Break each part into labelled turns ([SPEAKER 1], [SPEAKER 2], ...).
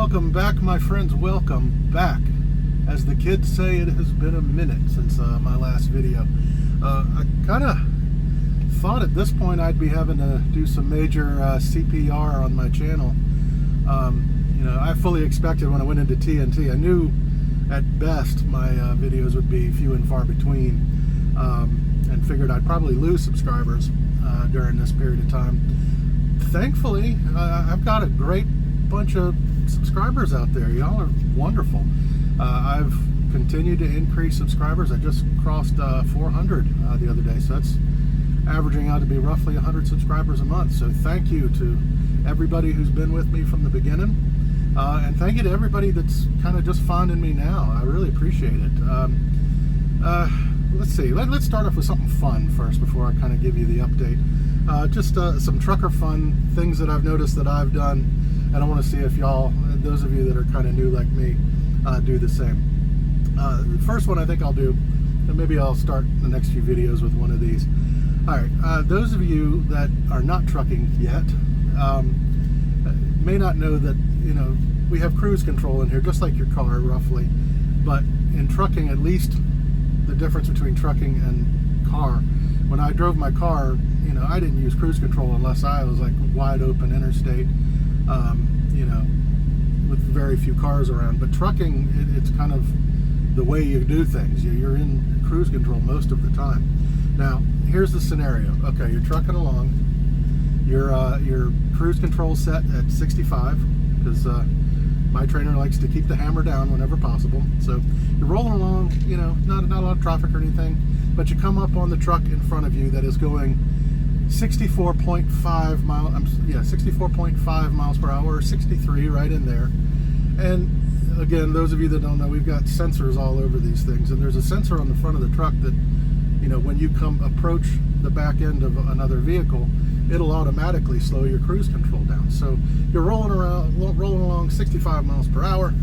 [SPEAKER 1] Welcome back, my friends. Welcome back. As the kids say, it has been a minute since my last video. I kind of thought at this point I'd be having to do some major CPR on my channel. You know, I fully expected when I went into TNT, I knew at best my videos would be few and far between, and figured I'd probably lose subscribers during this period of time. Thankfully, I've got a great bunch of subscribers out there. Y'all are wonderful. I've continued to increase subscribers. I just crossed 400 the other day, so that's averaging out to be roughly 100 subscribers a month. So thank you to everybody who's been with me from the beginning, and thank you to everybody that's kind of just finding me now. I really appreciate it. Let's see, let's start off with something fun first before I kind of give you the update. Just some trucker fun things that I've noticed that I've done, and I want to see if y'all, those of you that are kind of new like me, do the same. The first one I think I'll do, and maybe I'll start the next few videos with one of these. Alright, those of you that are not trucking yet may not know that, you know, we have cruise control in here, just like your car, roughly. But in trucking, at least the difference between trucking and car, when I drove my car, you know, I didn't use cruise control unless I was like wide open interstate, you know, with very few cars around. But trucking, it's kind of the way you do things. You're in cruise control most of the time. Now, here's the scenario. Okay, you're trucking along. Your cruise control set at 65, because my trainer likes to keep the hammer down whenever possible. So you're rolling along, you know, not a lot of traffic or anything, but you come up on the truck in front of you that is going 64.5 miles per hour, or 63, right in there. And again, those of you that don't know, we've got sensors all over these things, and there's a sensor on the front of the truck that, you know, when you approach the back end of another vehicle, it'll automatically slow your cruise control down. So you're rolling along 65 miles per hour,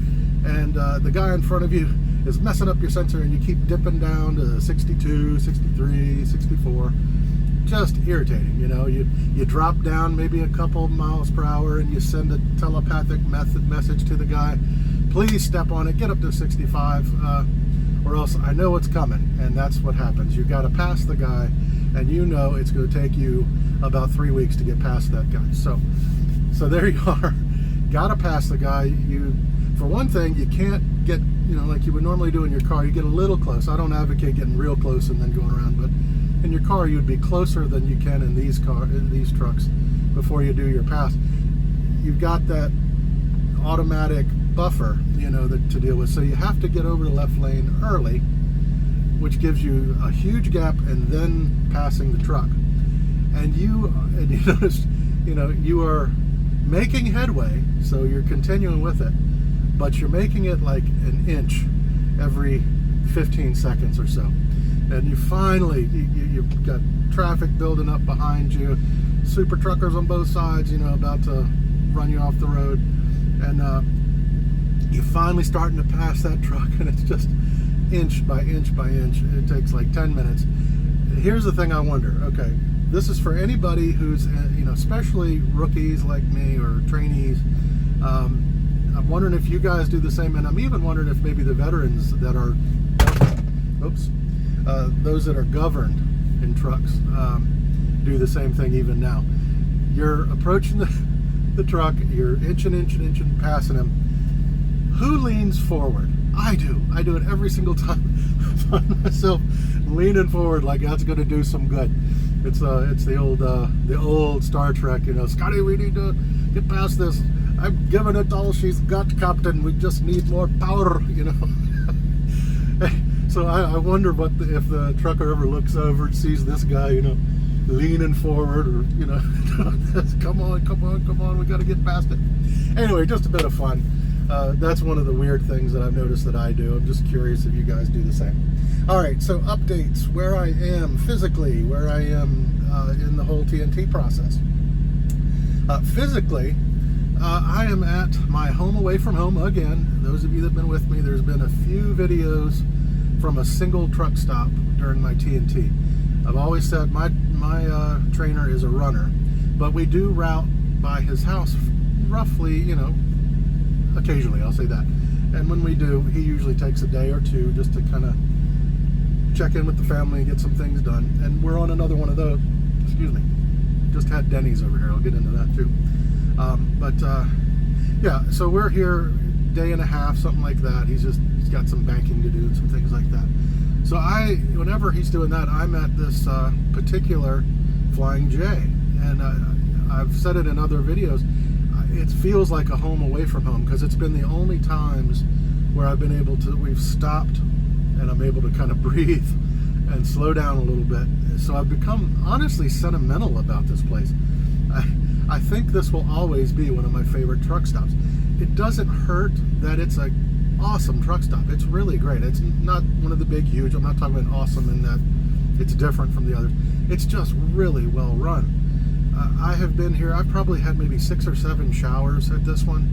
[SPEAKER 1] and the guy in front of you is messing up your sensor, and you keep dipping down to 62, 63, 64. Just irritating, you know. You drop down maybe a couple miles per hour, and you send a telepathic message to the guy, please step on it, get up to 65, or else I know it's coming. And that's what happens. You got to pass the guy, and you know it's going to take you about 3 weeks to get past that guy. So there you are. Got to pass the guy. For one thing, you can't get, you know, like you would normally do in your car. You get a little close. I don't advocate getting real close and then going around, but in your car, you'd be closer than you can in these trucks before you do your pass. You've got that automatic buffer, you know, to deal with. So you have to get over the left lane early, which gives you a huge gap, and then passing the truck. And you notice, you know, you are making headway, so you're continuing with it, but you're making it like an inch every 15 seconds or so. And you finally, you've got traffic building up behind you, super truckers on both sides, you know, about to run you off the road. And you're finally starting to pass that truck, and it's just inch by inch by inch. It takes like 10 minutes. Here's the thing I wonder. Okay, this is for anybody who's, you know, especially rookies like me or trainees. I'm wondering if you guys do the same, and I'm even wondering if maybe the veterans that are, those that are governed in trucks do the same thing even now. You're approaching the truck, you're inching, passing him. Who leans forward? I do it every single time. I find myself leaning forward like that's going to do some good. It's the old Star Trek, you know, Scotty, we need to get past this. I'm giving it all she's got, Captain. We just need more power, you know. So I wonder if the trucker ever looks over and sees this guy, you know, leaning forward, or, you know, come on, we got to get past it. Anyway, just a bit of fun. That's one of the weird things that I've noticed that I do. I'm just curious if you guys do the same. All right, so updates, where I am physically, where I am in the whole TNT process. Physically, I am at my home away from home again. Those of you that have been with me, there's been a few videos from a single truck stop during my TNT. I've always said my trainer is a runner, but we do route by his house roughly, you know, occasionally, I'll say that. And when we do, he usually takes a day or two just to kind of check in with the family and get some things done. And we're on another one of those. Excuse me. Just had Denny's over here. I'll get into that too. Yeah, so we're here day and a half, something like that. He's got some banking to do and some things like that. So whenever he's doing that, I'm at this particular Flying J, and I've said it in other videos. It feels like a home away from home, because it's been the only times where I've been able to, we've stopped and I'm able to kind of breathe and slow down a little bit. So I've become honestly sentimental about this place. I think this will always be one of my favorite truck stops. It doesn't hurt that it's an awesome truck stop. It's really great. It's not one of the big, huge, I'm not talking about awesome in that it's different from the others. It's just really well run. I have been here, I've probably had maybe 6 or 7 showers at this one,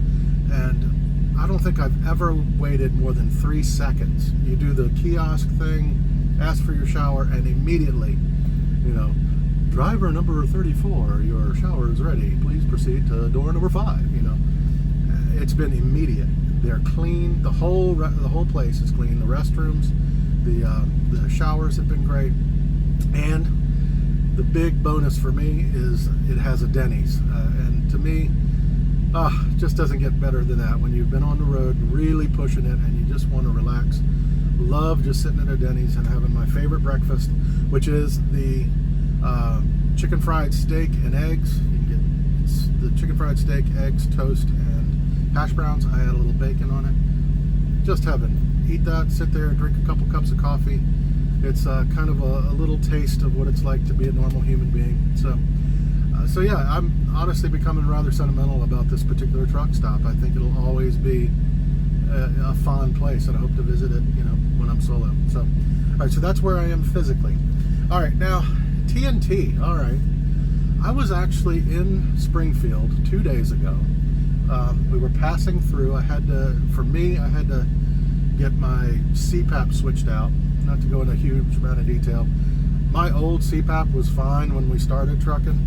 [SPEAKER 1] and I don't think I've ever waited more than 3 seconds. You do the kiosk thing, ask for your shower, and immediately, you know, driver number 34, your shower is ready. Please proceed to door number 5. You know, it's been immediate. They're clean. The whole place is clean. The restrooms, the showers have been great, and the big bonus for me is it has a Denny's, and to me, it just doesn't get better than that. When you've been on the road really pushing it and you just want to relax, love just sitting at a Denny's and having my favorite breakfast, which is the chicken fried steak and eggs. You can get the chicken fried steak, eggs, toast, and hash browns. I add a little bacon on it. Just heaven. Eat that, sit there, drink a couple cups of coffee. It's kind of a little taste of what it's like to be a normal human being. So yeah, I'm honestly becoming rather sentimental about this particular truck stop. I think it'll always be a fond place, and I hope to visit it, you know, when I'm solo. So, all right, so that's where I am physically. All right, now TNT. All right, I was actually in Springfield 2 days ago. We were passing through. I had to get my CPAP switched out. Not to go into a huge amount of detail. My old CPAP was fine when we started trucking,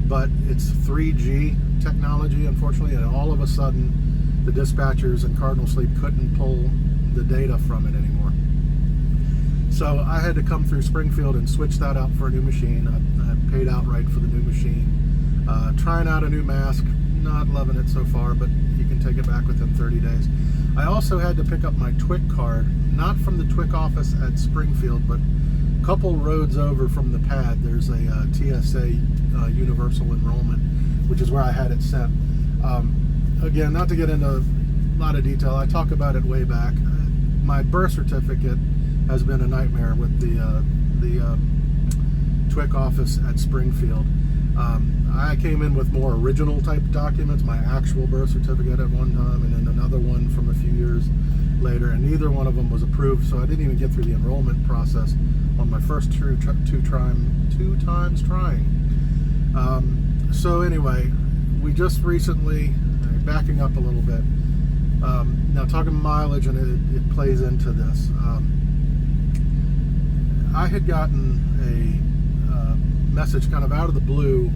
[SPEAKER 1] but it's 3G technology, unfortunately, and all of a sudden the dispatchers in Cardinal Sleep couldn't pull the data from it anymore. So I had to come through Springfield and switch that out for a new machine. I paid outright for the new machine. Trying out a new mask, not loving it so far, but you can take it back within 30 days. I also had to pick up my TWIC card, not from the TWIC office at Springfield, but a couple roads over from the pad. There's a TSA universal enrollment, which is where I had it sent. Again, not to get into a lot of detail, I talk about it way back. My birth certificate has been a nightmare with the TWIC office at Springfield. I came in with more original type documents, my actual birth certificate at one time, and then another one from a few years later, and neither one of them was approved, so I didn't even get through the enrollment process on my first two times trying. So anyway, we just recently, backing up a little bit, now talking mileage, and it plays into this. I had gotten a message kind of out of the blue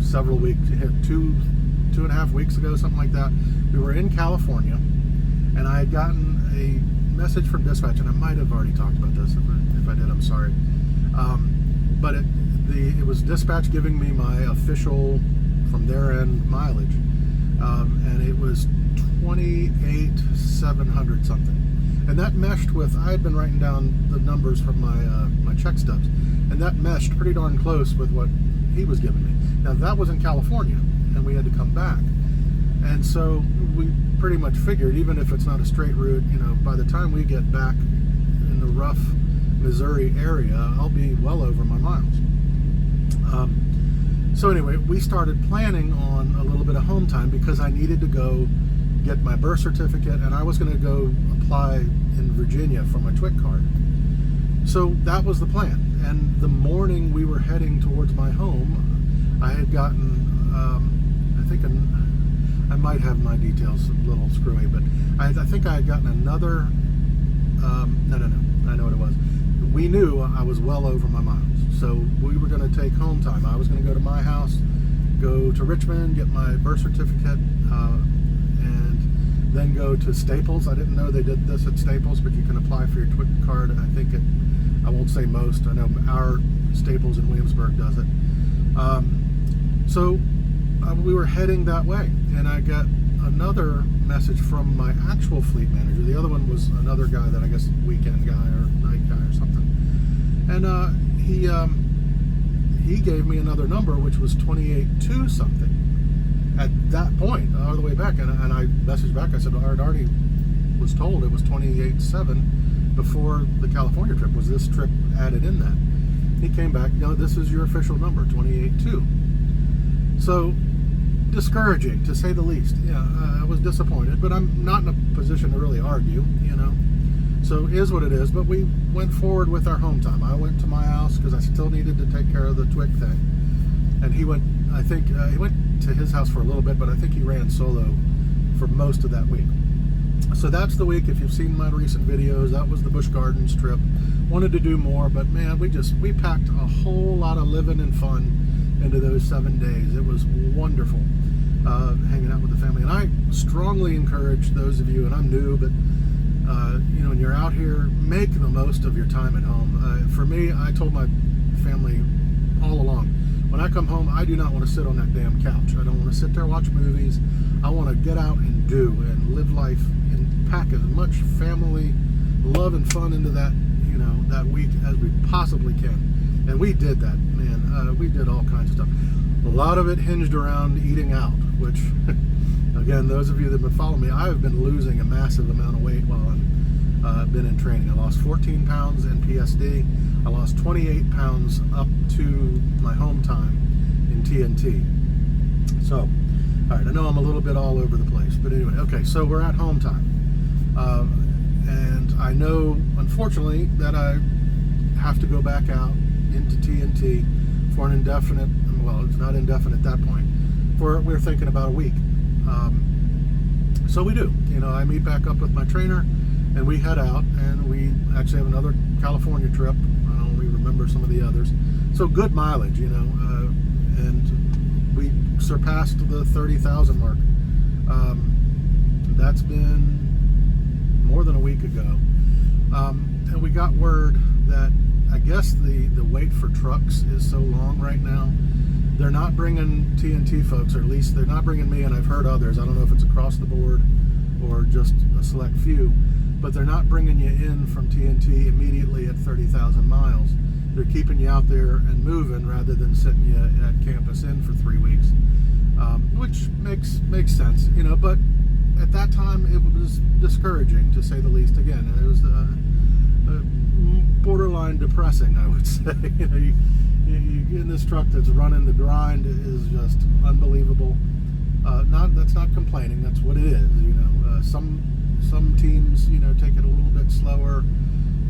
[SPEAKER 1] several weeks, 2.5 weeks ago, something like that. We were in California, and I had gotten a message from dispatch, and I might have already talked about this. If I did, I'm sorry. But it was dispatch giving me my official, from their end, mileage, and it was 28,700 something. And that meshed with, I had been writing down the numbers from my check stubs, and that meshed pretty darn close with what he was giving me. Now that was in California, and we had to come back. And so we pretty much figured, even if it's not a straight route, you know, by the time we get back in the rough Missouri area, I'll be well over my miles. So anyway, we started planning on a little bit of home time because I needed to go get my birth certificate, and I was going to go apply in Virginia for my TWIC card. So that was the plan. And the morning we were heading towards my home, I had gotten, I think I might have my details a little screwy, but I think I had gotten another, no, I know what it was. We knew I was well over my miles, so we were going to take home time. I was going to go to my house, go go to Richmond, get my birth certificate, and then go to Staples. I didn't know they did this at Staples, but you can apply for your TWIC card. I think I won't say most. I know our Staples in Williamsburg does it. So we were heading that way, and I got another message from my actual fleet manager. The other one was another guy that I guess weekend guy or night guy or something. And he gave me another number, which was 28.2 something at that point, all the way back. And I messaged back. I said, well, I already was told it was 28.7 before the California trip. Was this trip added in that? He came back, no, this is your official number, 28.2. So discouraging, to say the least. Yeah, I was disappointed, but I'm not in a position to really argue, you know. So it is what it is, but we went forward with our home time. I went to my house because I still needed to take care of the TWIC thing. And he went, I think, he went to his house for a little bit, but I think he ran solo for most of that week. So that's the week. If you've seen my recent videos, that was the Busch Gardens trip. Wanted to do more, but man, we packed a whole lot of living and fun into those 7 days. It was wonderful hanging out with the family. And I strongly encourage those of you, and I'm new, but you know, when you're out here, make the most of your time at home. For me, I told my family all along, when I come home, I do not want to sit on that damn couch. I don't want to sit there and watch movies. I want to get out and do and live life and pack as much family love and fun into that, you know, that week as we possibly can. And we did that, man. We did all kinds of stuff. A lot of it hinged around eating out, which, again, those of you that have been following me, I have been losing a massive amount of weight while I've been in training. I lost 14 pounds in PSD. I lost 28 pounds up to my home time in TNT. So, all right, I know I'm a little bit all over the place, but anyway, okay, so we're at home time. And I know, unfortunately, that I have to go back out into TNT for an indefinite, well, it's not indefinite at that point, we're thinking about a week. So we do, you know, I meet back up with my trainer and we head out, and we actually have another California trip. I don't really remember some of the others. So good mileage, you know, and we surpassed the 30,000 mark. That's been more than a week ago. And we got word that I guess the wait for trucks is so long right now. They're not bringing TNT folks, or at least they're not bringing me, and I've heard others. I don't know if it's across the board or just a select few, but they're not bringing you in from TNT immediately at 30,000 miles. They're keeping you out there and moving rather than sitting you at Campus Inn for 3 weeks, which makes sense, you know. But at that time, it was discouraging, to say the least. Again, it was borderline depressing, I would say. You know, you in this truck that's running, the grind is just unbelievable. That's not complaining. That's what it is. You know, some teams, you know, take it a little bit slower,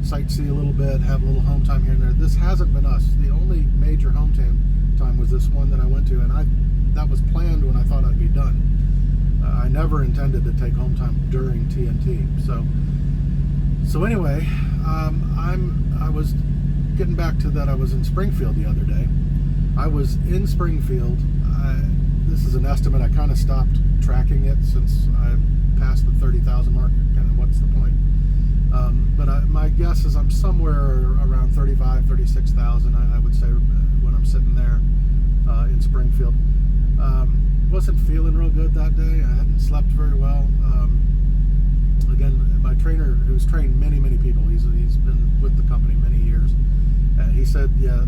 [SPEAKER 1] sightsee a little bit, have a little home time here and there. This hasn't been us. The only major home time was this one that I went to, and that was planned when I thought I'd be done. I never intended to take home time during TNT. So anyway, I was getting back to that. I was in Springfield the other day. I was in Springfield. This is an estimate. I kind of stopped tracking it since I passed the 30,000 mark. Kind of what's the point? But my guess is I'm somewhere around 35, 36,000. I would say when I'm sitting there in Springfield. Wasn't feeling real good that day. I hadn't slept very well. Again, my trainer, who's trained many people, he's been with the company many years, and he said, yeah,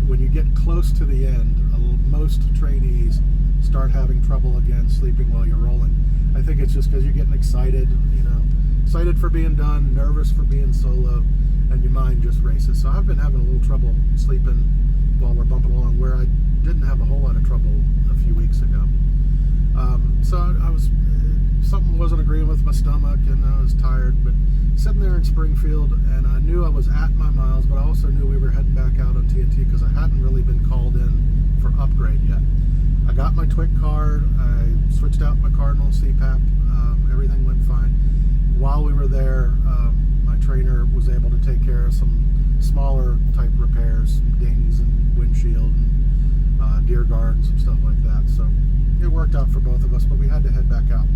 [SPEAKER 1] when you get close to the end, most trainees start having trouble again sleeping while you're rolling. I think it's just because you're getting excited, you know, excited for being done, nervous for being solo, and your mind just races. So I've been having a little trouble sleeping while we're bumping along, where I didn't have a whole lot of trouble a few weeks ago. So I was, something wasn't agreeing with my stomach, and I was tired, but sitting there in Springfield, and I knew I was at my miles, but I also knew we were heading back out on TNT because I hadn't really been called in for upgrade yet. I got my TWIC card, I switched out my Cardinal CPAP, everything went fine. While we were there, my trainer was able to take care of some smaller type repairs, some dings and windshield, and deer gardens and stuff like that. So it worked out for both of us, but we had to head back out.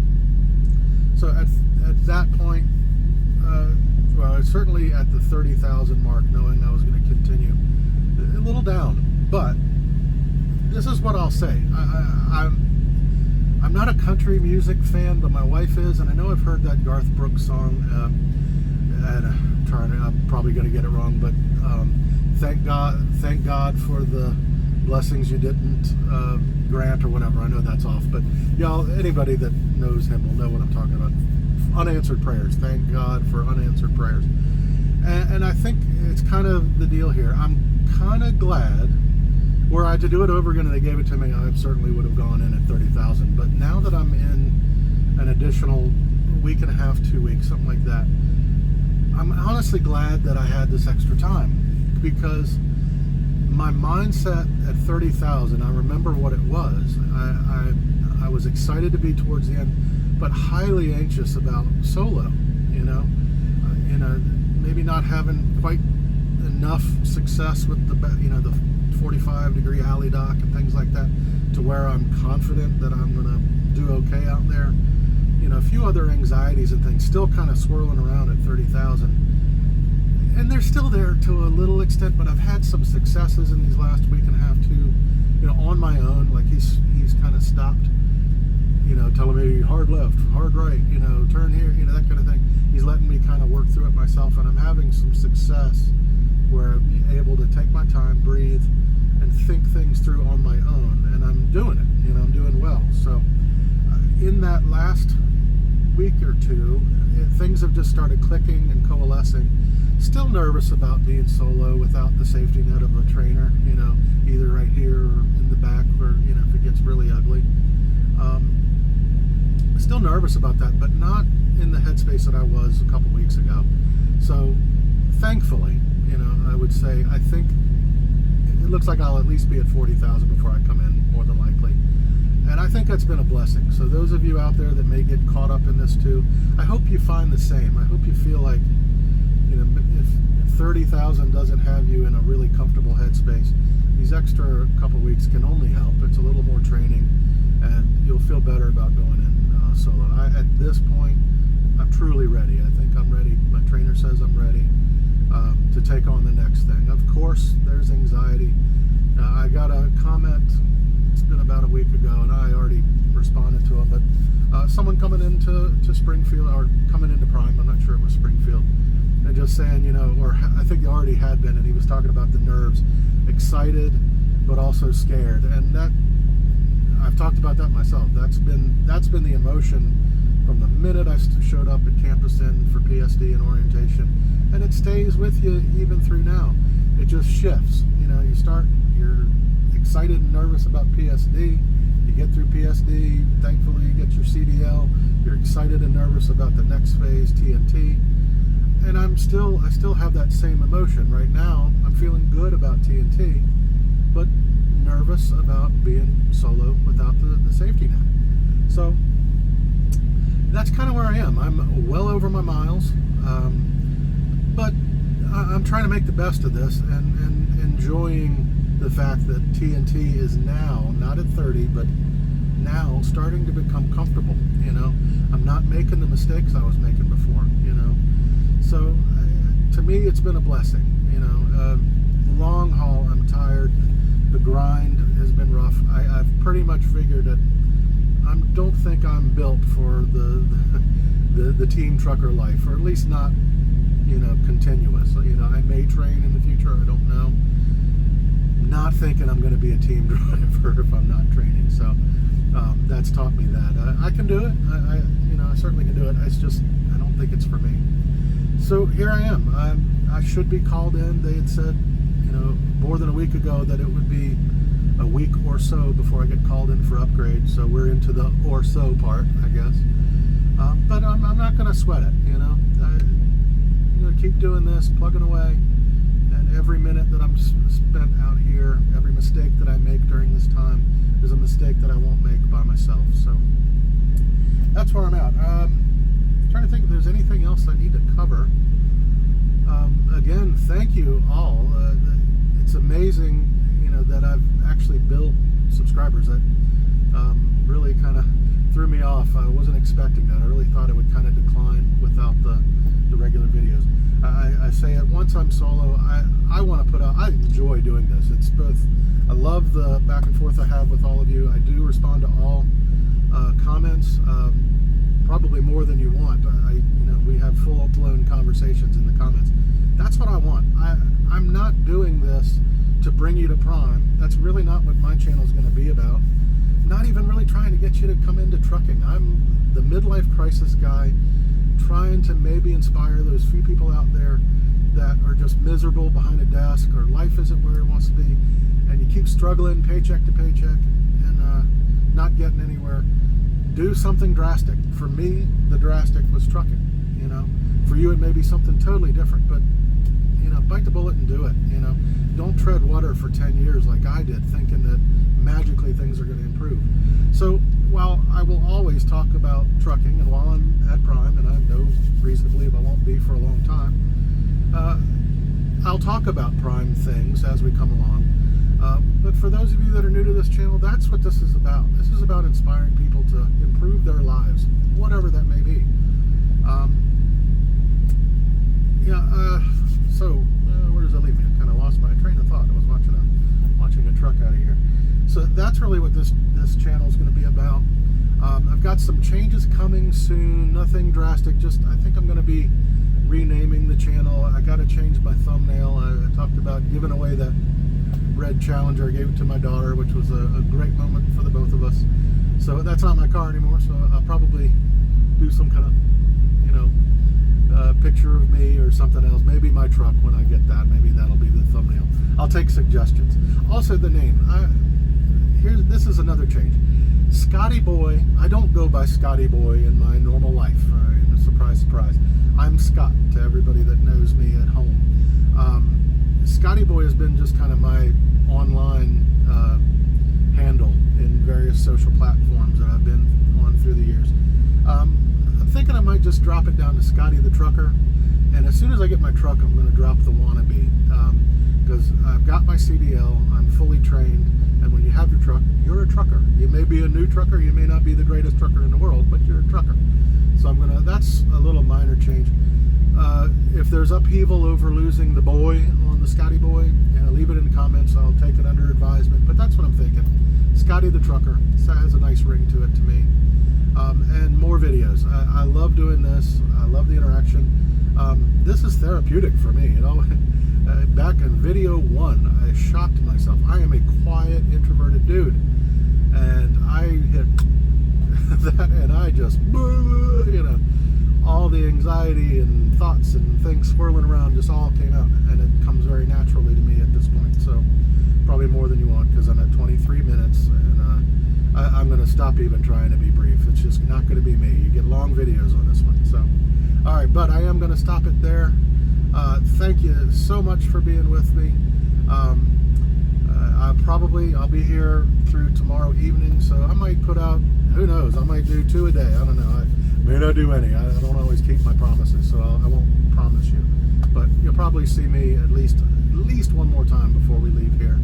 [SPEAKER 1] So at that point, well, certainly at the 30,000 mark, knowing I was going to continue, a little down. But this is what I'll say. I'm not a country music fan, but my wife is, and I know I've heard that Garth Brooks song, and I'm probably going to get it wrong, but thank God for the blessings you didn't grant, or whatever. I know that's off, but y'all, anybody that knows him will know what I'm talking about. Unanswered prayers. Thank God for unanswered prayers. And I think it's kind of the deal here. I'm kind of glad. Were I to do it over again and they gave it to me, I certainly would have gone in at 30,000. But now that I'm in an additional week and a half, 2 weeks, something like that, I'm honestly glad that I had this extra time, because my mindset at 30,000, I remember what it was. I was excited to be towards the end, but highly anxious about solo, maybe not having quite enough success with the 45-degree alley dock and things like that, to where I'm confident that I'm going to do okay out there. A few other anxieties and things still kind of swirling around at 30,000. And they're still there to a little extent, but I've had some successes in these last week and a half too, on my own. Like he's kind of stopped, telling me hard left, hard right, turn here, that kind of thing. He's letting me kind of work through it myself, and I'm having some success where I'm able to take my time, breathe, and think things through on my own, and I'm doing it. I'm doing well. So in that last week or two, things have just started clicking and coalescing. Still nervous about being solo without the safety net of a trainer, either right here or in the back, or if it gets really ugly. Still nervous about that, but not in the headspace that I was a couple weeks ago. So thankfully, I would say, I think it looks like I'll at least be at 40,000 before I come in, more than likely. And I think that's been a blessing. So those of you out there that may get caught up in this too, I hope you find the same. I hope you feel like, if 30,000 doesn't have you in a really comfortable headspace, these extra couple weeks can only help. It's a little more training, and you'll feel better about going in solo. At this point, I'm truly ready. I think I'm ready. My trainer says I'm ready to take on the next thing. Of course, there's anxiety. I got a comment, it's been about a week ago, and I already responded to it, but someone coming into Springfield, or coming into Prime, I'm not sure it was Springfield, and just saying, or I think he already had been, and he was talking about the nerves, excited, but also scared. And that, I've talked about that myself. That's been the emotion from the minute I showed up at Campus Inn for PSD and orientation, and it stays with you even through now. It just shifts. You're excited and nervous about PSD. You get through PSD, thankfully you get your CDL. You're excited and nervous about the next phase, TNT. And I still have that same emotion. Right now, I'm feeling good about TNT, but nervous about being solo without the safety net. So that's kind of where I am. I'm well over my miles, but I'm trying to make the best of this and enjoying the fact that TNT is now, not at 30, but now starting to become comfortable. I'm not making the mistakes I was making before. So to me, it's been a blessing. Long haul, I'm tired. The grind has been rough. I've pretty much figured that I don't think I'm built for the team trucker life, or at least not, continuous. I may train in the future. I don't know. Not thinking I'm going to be a team driver if I'm not training. So that's taught me that I can do it. I certainly can do it. It's just I don't think it's for me. So here I am. I should be called in. They had said, more than a week ago that it would be a week or so before I get called in for upgrade. So we're into the or so part, I guess. But I'm not going to sweat it. I'm going to keep doing this, plugging away. And every minute that I'm spent out here, every mistake that I make during this time is a mistake that I won't make by myself. So that's where I'm at. I'm trying to think if there's anything else I need to cover. Again, thank you all. It's amazing, that I've actually built subscribers. That really kind of threw me off. I wasn't expecting that. I really thought it would kind of decline without the regular videos. I say it, once I'm solo, I want to put out, I enjoy doing this. It's both, I love the back and forth I have with all of you. I do respond to all comments, probably more than you want. We have full-blown conversations in the comments. That's what I want. I'm not doing this to bring you to Prime. That's really not what my channel is going to be about. Not even really trying to get you to come into trucking. I'm the midlife crisis guy, trying to maybe inspire those few people out there that are just miserable behind a desk, or life isn't where it wants to be, and you keep struggling paycheck to paycheck and not getting anywhere. Do something drastic. For me, the drastic was trucking. For you it may be something totally different, but bite the bullet and do it. Don't tread water for 10 years like I did, thinking that magically things are going to improve. So while I will always talk about trucking, and while I'm at Prime, and I have no reason to believe I won't be for a long time, I'll talk about Prime things as we come along. But for those of you that are new to this channel, that's what this is about. This is about inspiring people to improve their lives, whatever that may be. So where does that leave me? I kind of lost my train of thought. I was watching a truck out of here. So that's really what this channel is going to be about. I've got some changes coming soon. Nothing drastic. Just I think I'm going to be renaming the channel. I got to change my thumbnail. I talked about giving away that red Challenger. I gave it to my daughter, which was a great moment for the both of us. So that's not my car anymore. So I'll probably do some kind of picture of me or something else. Maybe my truck when I get that. Maybe that'll be the thumbnail. I'll take suggestions. Also the name. This is another change. Scotty Boy. I don't go by Scotty Boy in my normal life. Surprise, surprise. I'm Scott to everybody that knows me at home. Scotty Boy has been just kind of my online handle in various social platforms that I've been on through the years. I'm thinking I might just drop it down to Scotty the Trucker, and as soon as I get my truck, I'm going to drop the wannabe, because I've got my CDL, I'm fully trained, and when you have your truck, you're a trucker. You may be a new trucker, you may not be the greatest trucker in the world, but you're a trucker. So that's a little minor change. If there's upheaval over losing the boy on the Scotty Boy, leave it in the comments. I'll take it under advisement, but that's what I'm thinking. Scotty the Trucker. So it has a nice ring to it to me. And more videos. I love doing this. I love the interaction. This is therapeutic for me. Back in video 1, I shocked myself. I am a quiet, introverted dude, and I hit that, and I just, all the anxiety and thoughts and things swirling around just all came out, and it comes very naturally to me at this point. So probably more than you want, because I'm at 23 minutes, and I'm going to stop even trying to be brief. It's just not going to be me. You get long videos on this one. So, all right, but I am going to stop it there. Thank you so much for being with me. I'll be here through tomorrow evening, so I might put out, who knows, I might do 2 a day. I don't know. I may not do any. I don't always keep my promises, so I won't promise you. But you'll probably see me at least one more time before we leave here.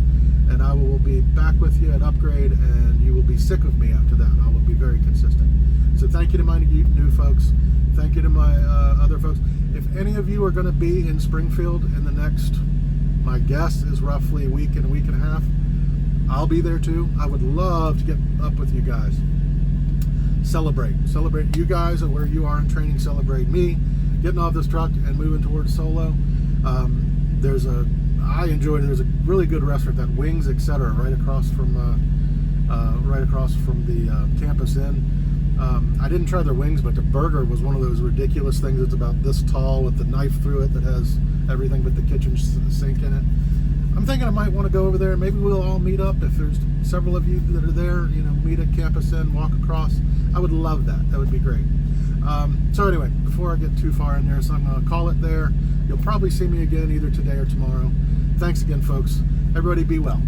[SPEAKER 1] And I will be back with you at Upgrade, and you will be sick of me after that. I will be very consistent. So thank you to my new folks. Thank you to my other folks. If any of you are going to be in Springfield in the next, my guess is roughly a week and a half, I'll be there too. I would love to get up with you guys. Celebrate you guys at where you are in training. Celebrate me getting off this truck and moving towards solo. There's a really good restaurant, that Wings Etc. right across from the Campus Inn. I didn't try their wings, but the burger was one of those ridiculous things that's about this tall with the knife through it that has everything but the kitchen sink in it. I'm thinking I might want to go over there. Maybe we'll all meet up. If there's several of you that are there, meet at Campus Inn, walk across. I would love that. That would be great. So anyway, before I get too far in there, so I'm going to call it there. You'll probably see me again either today or tomorrow. Thanks again, folks. Everybody be well.